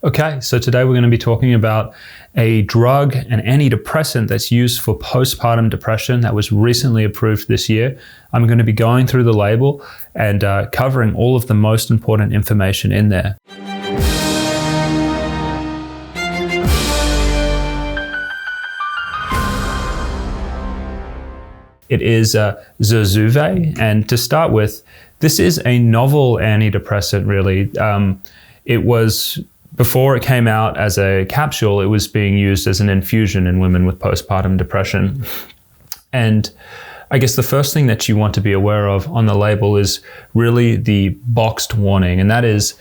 Okay, so today we're going to be talking about a drug, an antidepressant that's used for postpartum depression that was recently approved this year. I'm going to be going through the label and covering all of the most important information in there. It is Zurzuvae, and to start with, this is a novel antidepressant really. It was, before it came out as a capsule, it was being used as an infusion in women with postpartum depression. And I guess the first thing that you want to be aware of on the label is really the boxed warning, and that is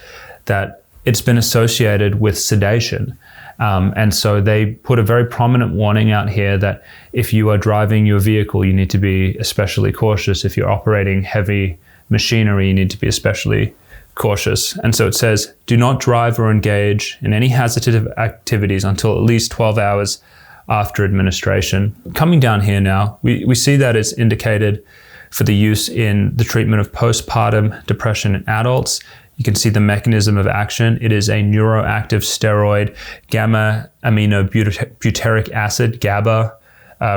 that it's been associated with sedation. And so they put a very prominent warning out here that if you are driving your vehicle, you need to be especially cautious. If you're operating heavy machinery, you need to be especially cautious. And so it says, do not drive or engage in any hazardous activities until at least 12 hours after administration. Coming down here now, we see that it's indicated for the use in the treatment of postpartum depression in adults. You can see the mechanism of action. It is a neuroactive steroid, gamma-aminobutyric acid, GABA,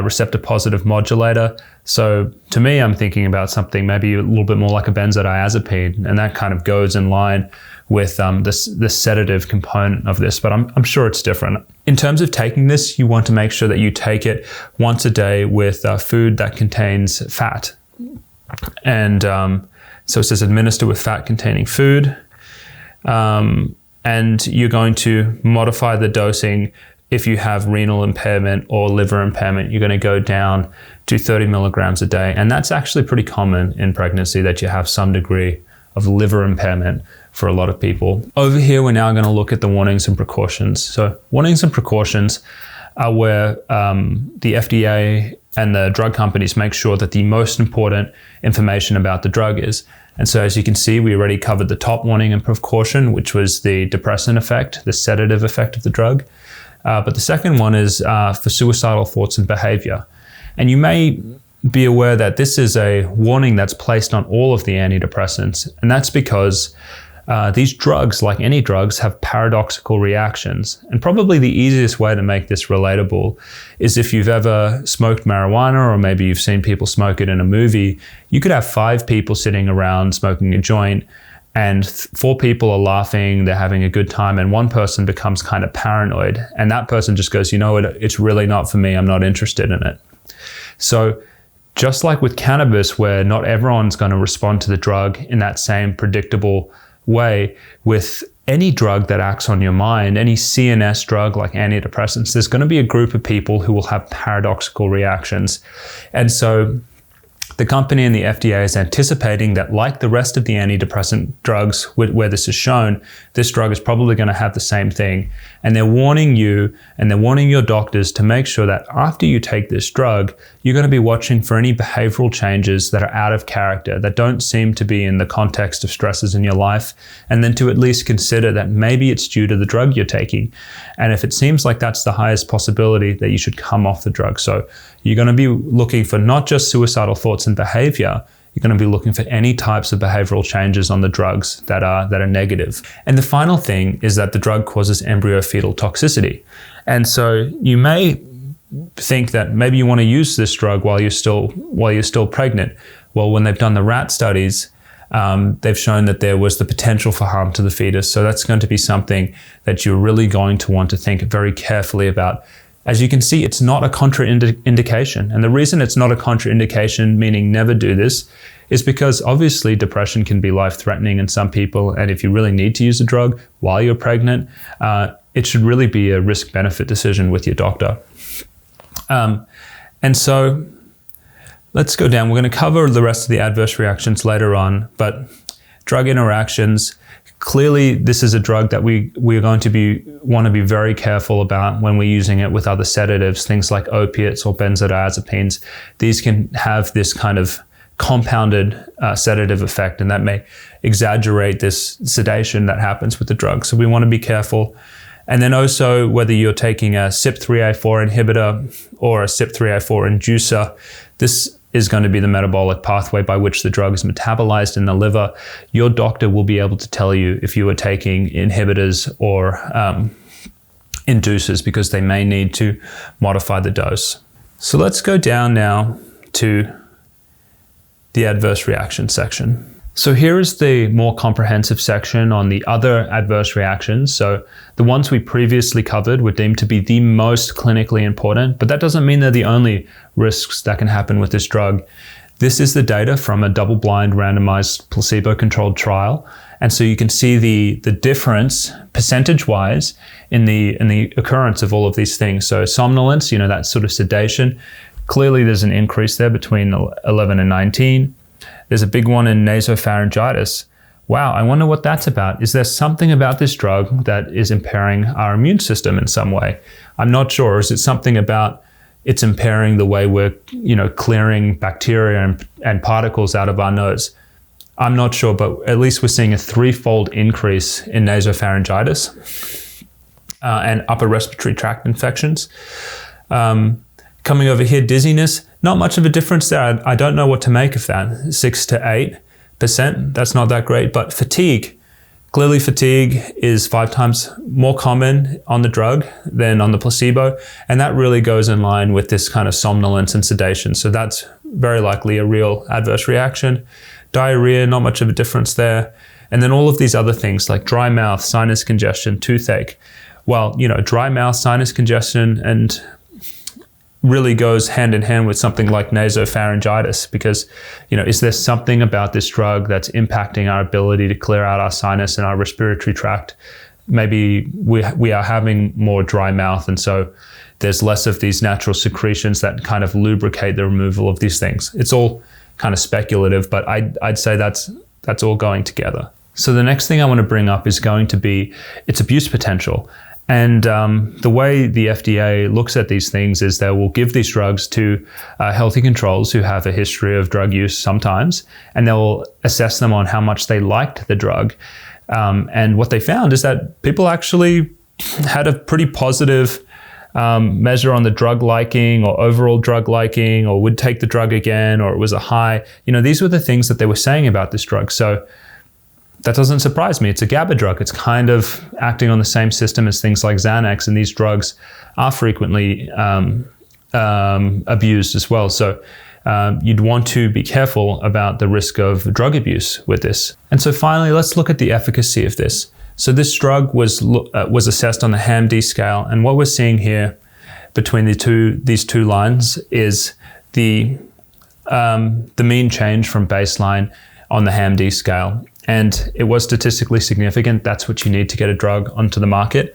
receptor positive modulator. So to me, I'm thinking about something maybe a little bit more like a benzodiazepine, and that kind of goes in line with the sedative component of this, but I'm sure it's different. In terms of taking this, you want to make sure that you take it once a day with food that contains fat. And so it says administer with fat-containing food, and you're going to modify the dosing. If you have renal impairment or liver impairment, you're going to go down to 30 milligrams a day. And that's actually pretty common in pregnancy, that you have some degree of liver impairment for a lot of people. Over here, we're now going to look at the warnings and precautions. So warnings and precautions are where the FDA and the drug companies make sure that the most important information about the drug is. And so as you can see, we already covered the top warning and precaution, which was the depressant effect, the sedative effect of the drug. But the second one is for suicidal thoughts and behavior. And you may be aware that this is a warning that's placed on all of the antidepressants. And that's because these drugs, like any drugs, have paradoxical reactions. And probably the easiest way to make this relatable is if you've ever smoked marijuana, or maybe you've seen people smoke it in a movie. You could have 5 people sitting around smoking a joint, and 4 people are laughing, they're having a good time, and one person becomes kind of paranoid. And that person just goes, you know what, it's really not for me, I'm not interested in it. So just like with cannabis, where not everyone's going to respond to the drug in that same predictable way, with any drug that acts on your mind, any CNS drug like antidepressants, there's going to be a group of people who will have paradoxical reactions. And so the company and the FDA is anticipating that, like the rest of the antidepressant drugs where this is shown, this drug is probably going to have the same thing. And they're warning you and they're warning your doctors to make sure that after you take this drug, you're going to be watching for any behavioral changes that are out of character, that don't seem to be in the context of stresses in your life, and then to at least consider that maybe it's due to the drug you're taking. And if it seems like that's the highest possibility, that you should come off the drug. So you're going to be looking for not just suicidal thoughts and behavior, you're going to be looking for any types of behavioral changes on the drugs that are negative. And the final thing is that the drug causes embryo-fetal toxicity. And so you may think that maybe you want to use this drug while you're still pregnant. Well, when they've done the rat studies, they've shown that there was the potential for harm to the fetus. So that's going to be something that you're really going to want to think very carefully about. As you can see, it's not a contraindication. And the reason it's not a contraindication, meaning never do this, is because obviously depression can be life-threatening in some people. And if you really need to use a drug while you're pregnant, it should really be a risk-benefit decision with your doctor. And so let's go down. We're going to cover the rest of the adverse reactions later on, but drug interactions, clearly this is a drug that we're going to want to be very careful about when we're using it with other sedatives, things like opiates or benzodiazepines. These can have this kind of compounded sedative effect, and that may exaggerate this sedation that happens with the drug. So we want to be careful. And then also, whether you're taking a CYP3A4 inhibitor or a CYP3A4 inducer, this is going to be the metabolic pathway by which the drug is metabolized in the liver, your doctor will be able to tell you if you are taking inhibitors or inducers, because they may need to modify the dose. So let's go down now to the adverse reaction section. So here is the more comprehensive section on the other adverse reactions. So the ones we previously covered were deemed to be the most clinically important, but that doesn't mean they're the only risks that can happen with this drug. This is the data from a double-blind randomized placebo-controlled trial. And so you can see the difference percentage-wise in the occurrence of all of these things. So somnolence, that sort of sedation, clearly there's an increase there between 11 and 19. There's a big one in nasopharyngitis. Wow, I wonder what that's about. Is there something about this drug that is impairing our immune system in some way? I'm not sure. Is it something about it's impairing the way we're, clearing bacteria and particles out of our nose? I'm not sure, but at least we're seeing a 3-fold increase in nasopharyngitis and upper respiratory tract infections. Coming over here, dizziness, not much of a difference there. I don't know what to make of that. 6 to 8%, that's not that great. But fatigue, clearly fatigue is 5 times more common on the drug than on the placebo. And that really goes in line with this kind of somnolence and sedation. So that's very likely a real adverse reaction. Diarrhea, not much of a difference there. And then all of these other things like dry mouth, sinus congestion, toothache. Well, dry mouth, sinus congestion, and really goes hand in hand with something like nasopharyngitis, because, is there something about this drug that's impacting our ability to clear out our sinus and our respiratory tract? Maybe we are having more dry mouth, and so there's less of these natural secretions that kind of lubricate the removal of these things. It's all kind of speculative, but I'd say that's all going together. So the next thing I want to bring up is going to be its abuse potential. And the way the FDA looks at these things is they will give these drugs to healthy controls who have a history of drug use sometimes, and they'll assess them on how much they liked the drug. And what they found is that people actually had a pretty positive measure on the drug liking or overall drug liking, or would take the drug again, or it was a high. These were the things that they were saying about this drug. So that doesn't surprise me. It's a GABA drug. It's kind of acting on the same system as things like Xanax, and these drugs are frequently abused as well. So you'd want to be careful about the risk of drug abuse with this. And so finally, let's look at the efficacy of this. So this drug was assessed on the HAM-D scale, and what we're seeing here between these two lines is the mean change from baseline on the HAM-D scale. And it was statistically significant. That's what you need to get a drug onto the market.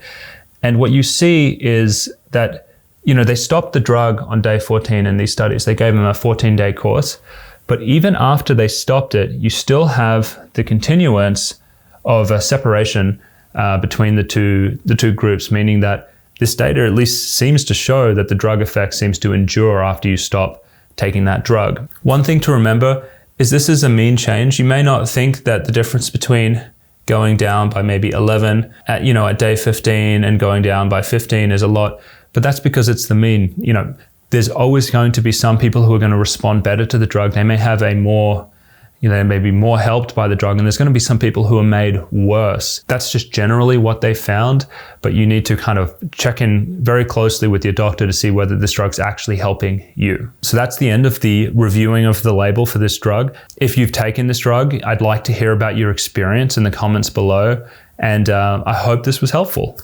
And what you see is that, they stopped the drug on day 14 in these studies. They gave them a 14-day course. But even after they stopped it, you still have the continuance of a separation between the two groups, meaning that this data at least seems to show that the drug effect seems to endure after you stop taking that drug. One thing to remember is this is a mean change. You may not think that the difference between going down by maybe 11 at day 15 and going down by 15 is a lot, but that's because it's the mean. There's always going to be some people who are going to respond better to the drug. They may have they may be more helped by the drug, and there's going to be some people who are made worse. That's just generally what they found, but you need to kind of check in very closely with your doctor to see whether this drug's actually helping you. So that's the end of the reviewing of the label for this drug. If you've taken this drug, I'd like to hear about your experience in the comments below, and I hope this was helpful.